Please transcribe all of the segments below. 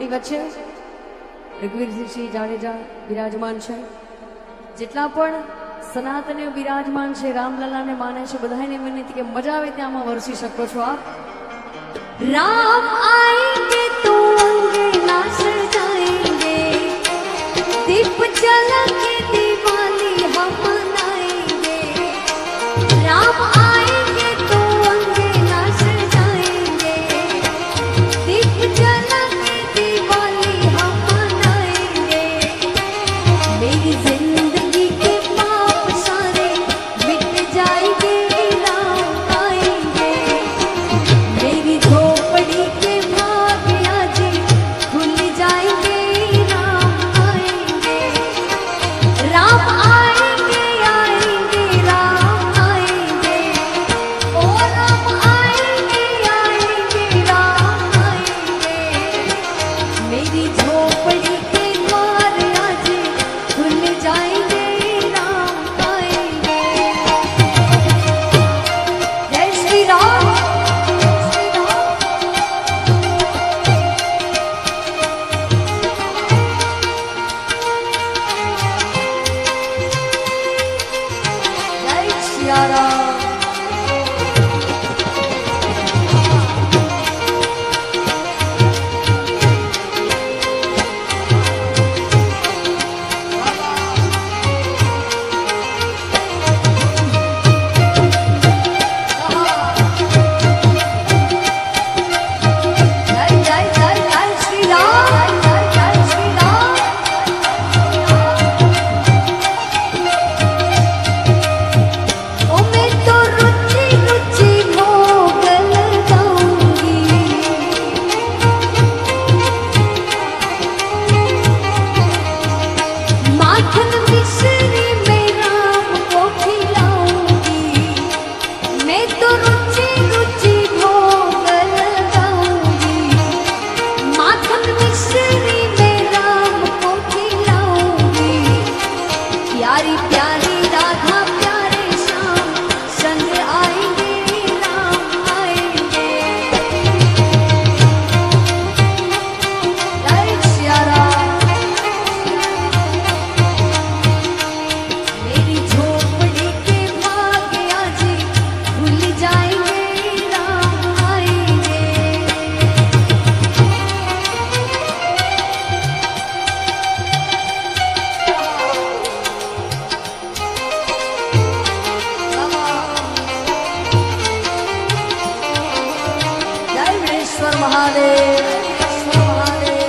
આપણી વચ્ચે રઘુવીરસિંહ જાડેજા બિરાજમાન છે. જેટલા પણ સનાતનીઓ બિરાજમાન છે, રામલલાને માને છે, બધાને વિનંતી કે મજા આવે ત્યાંમાં વરસી શકો છો આપ. રામ આएंगे तो अंगना सजाएंगे, दीप जला के दिवाली हम मनाएंगे. राम आएंगे तो अंगना सजाएंगे, दीप जला के दिवाली हम मनाएंगे. मेरी जिंदगी के पाप सारे मिट जाएंगे, राम आएंगे. मेरी झोपड़ी के भाग आज खुल जाएंगे, राम आएंगे. राम आएंगे आएंगे राम आएंगे, ओ राम आएंगे आएंगे राम आएंगे. मेरी झोपड़ी के द्वार आज खुल जाएंगे, राम आएंगे. जय श्री राम. जय सिया राम. जय जय जय जय श्री राम. जय जय श्री राम. ओ मैं तो रुचि रुचि भोग लगाऊंगी, माखन मिश्री में राम को खिलाऊंगी. मैं तो रुचि रुचि भोग लगाऊंगी, माखन मिश्री में राम को खिलाऊंगी. प्यारी प्यारी राधा प्यारे श्याम संग आएंगे, राम आएंगे. जय सिया राम. मेरी झोपड़ी के भाग आज खुल जाएंगे, राम आएंगे. जय विश्वर महादेव. विश्वर महादेव.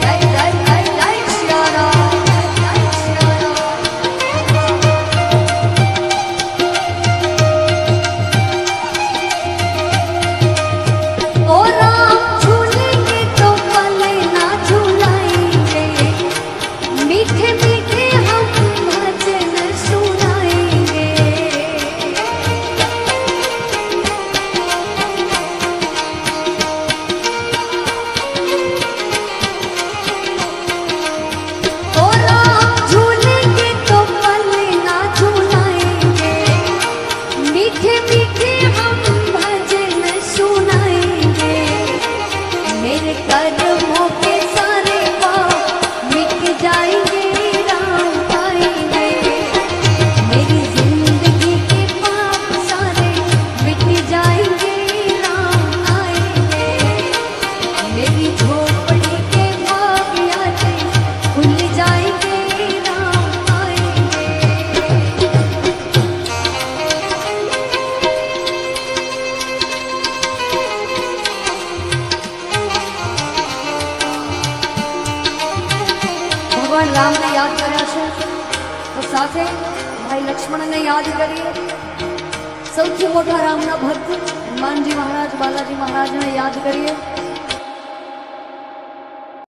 जय जय जय जय सिया राम. जय सिया राम. ओ राम झूलेंगे तो पले ना झूलाएंगे, मीठे मीठे हम भजन सुनाएंगे. ओ राम झूलेंगे तो पले ना झूलाएंगे, मीठे मीठे हम भजन सुनाएंगे. मेरे कर्मों के सारे पाप मिट जाएंगे, राम आएंगे. मेरी जिंदगी के पाप सारे मिट जाएंगे, राम आएंगे. मेरी झोपड़ी के भाग आज खुल जाएंगे, राम आएंगे. ભગવાન રામને યાદ કર્યા છે તો સાથે ભાઈ લક્ષ્મણને યાદ કરીએ. સૌથી મોટા રામના ભક્ત હનુમાનજી મહારાજ બાલાજી મહારાજને યાદ કરીએ.